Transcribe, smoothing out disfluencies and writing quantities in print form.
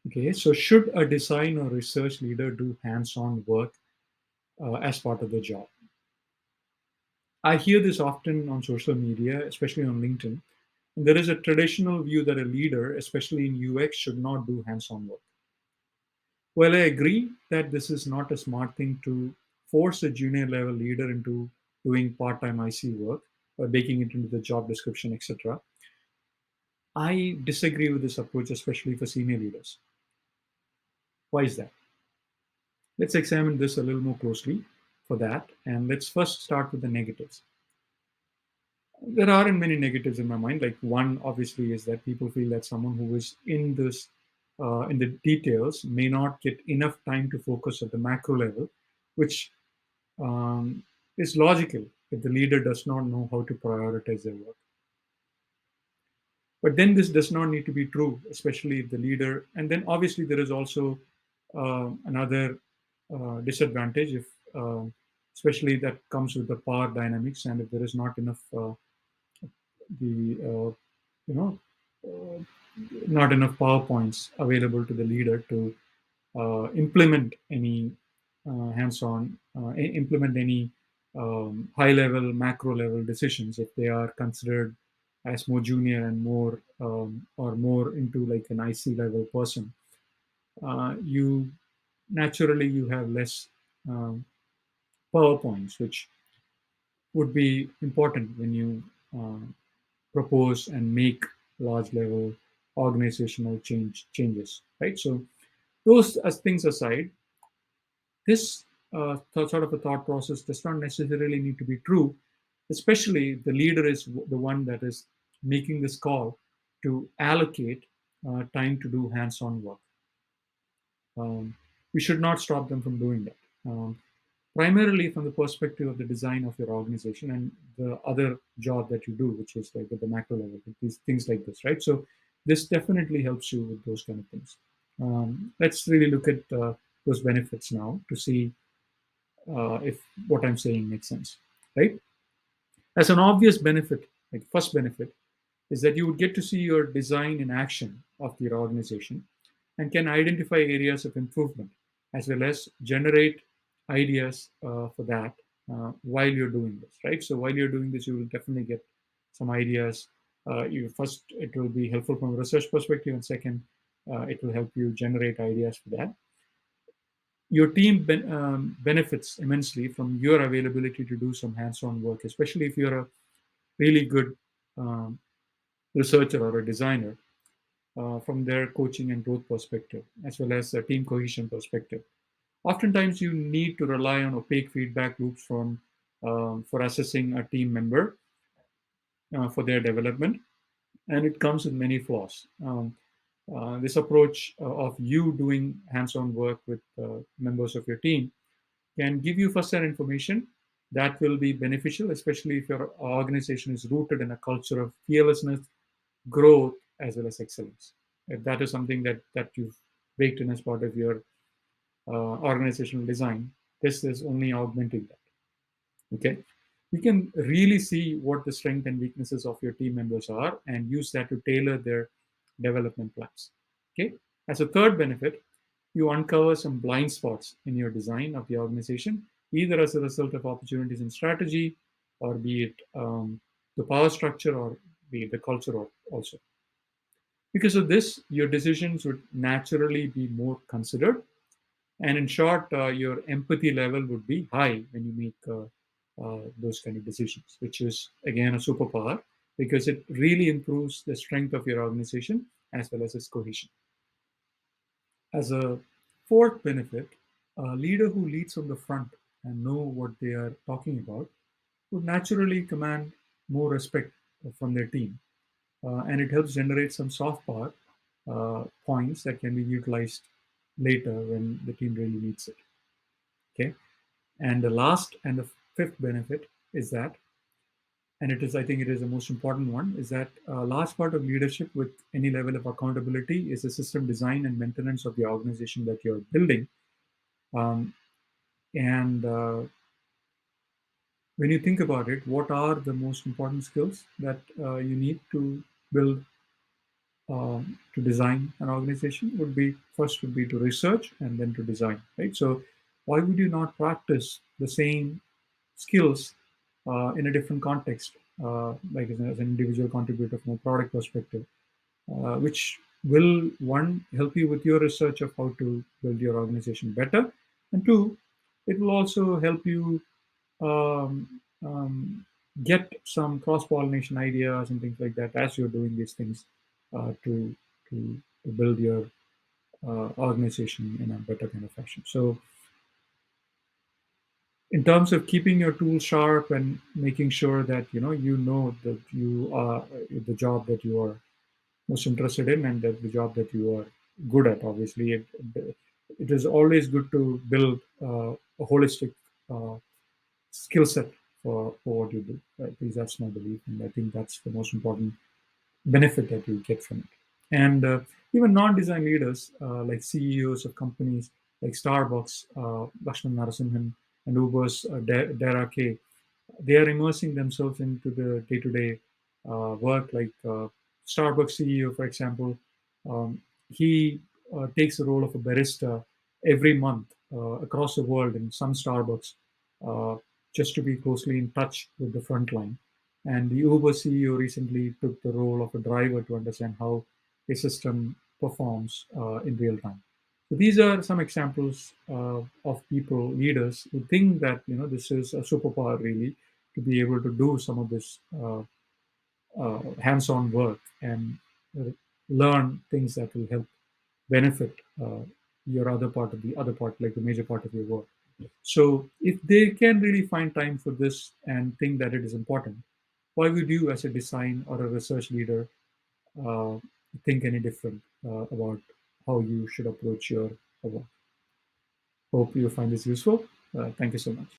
Okay, so should a design or research leader do hands-on work as part of the job? I hear this often on social media, especially on LinkedIn. And there is a traditional view that a leader, especially in UX, should not do hands-on work. Well, I agree that this is not a smart thing to force a junior level leader into doing part-time IC work or baking it into the job description, etc. I disagree with this approach, especially for senior leaders. Why is that? Let's examine this a little more closely for that. And let's first start with the negatives. There aren't many negatives in my mind. Like one, obviously, is that people feel that someone who is in the details, may not get enough time to focus at the macro level, which um, is logical if the leader does not know how to prioritize their work. But then this does not need to be true, especially if the leader. And then obviously there is also another disadvantage if, especially that comes with the power dynamics, and if there is not enough the you know uh, not enough PowerPoints available to the leader to implement any implement any high level, macro level decisions if they are considered as more junior and more or more into like an IC level person. You naturally you have less um, PowerPoints, which would be important when you uh, propose and make large level organizational changes, right? So those as things aside, this sort of a thought process does not necessarily need to be true, especially if the leader is the one that is making this call to allocate time to do hands-on work. Um, we should not stop them from doing that. Primarily from the perspective of the design of your organization and the other job that you do, which is like at the macro level, these things like this, right? So this definitely helps you with those kind of things. Let's really look at those benefits now to see if what I'm saying makes sense, right? As an obvious benefit, like first benefit, is that you would get to see your design in action of your organization and can identify areas of improvement as well as generate ideas for that while you're doing this, right? So while you're doing this, you will definitely get some ideas. You first, it will be helpful from a research perspective, and second, it will help you generate ideas for that. Your team benefits immensely from your availability to do some hands-on work, especially if you're a really good um, researcher or a designer from their coaching and growth perspective, as well as a team cohesion perspective. Oftentimes, you need to rely on opaque feedback loops for assessing a team member for their development, and it comes with many flaws. This approach of you doing hands-on work with members of your team can give you first-hand information that will be beneficial, especially if your organization is rooted in a culture of fearlessness, growth, as well as excellence. If that is something that you've baked in as part of your organizational design, this is only augmenting that. Okay, you can really see what the strengths and weaknesses of your team members are and use that to tailor their development plans. Okay, as a third benefit, you uncover some blind spots in your design of the organization, either as a result of opportunities in strategy, or be it the power structure, or be it the culture, or also. Because of this, your decisions would naturally be more considered, and in short, your empathy level would be high when you make those kind of decisions, which is again a superpower because it really improves the strength of your organization as well as its cohesion. As a fourth benefit, a leader who leads from the front and know what they are talking about would naturally command more respect from their team, and it helps generate some soft power points that can be utilized later when the team really needs it. Okay, and the last and the fifth benefit is that, and it is, I think, it is the most important one, is that a large part of leadership with any level of accountability is the system design and maintenance of the organization that you're building. Um, and When you think about it, what are the most important skills that you need to build to design an organization would be first would be to research and then to design, right? So why would you not practice the same skills in a different context, like as an individual contributor from a product perspective, which will one help you with your research of how to build your organization better, and two, it will also help you get some cross pollination ideas and things like that as you're doing these things to to build your organization in a better kind of fashion. So in terms of keeping your tools sharp and making sure that you know that you are the job that you are most interested in and that the job that you are good at, obviously it is always good to build a holistic uh, skill set for what you do. At least that's my belief, and I think that's the most important benefit that you get from it. And even non-design leaders, like CEOs of companies like Starbucks, Lakshman Narasimhan, and Uber's Dara K, they are immersing themselves into the day-to-day work. Like Starbucks CEO, for example, he takes the role of a barista every month across the world in some Starbucks, uh, just to be closely in touch with the front line. And the Uber CEO recently took the role of a driver to understand how a system performs in real time. So these are some examples of people, leaders, who think that this is a superpower really, to be able to do some of this hands-on work and uh, learn things that will help benefit your other part of the other part, like the major part of your work. So if they can really find time for this and think that it is important, why would you, as a design or a research leader, uh, think any different about how you should approach your work? Hope you find this useful. Thank you so much.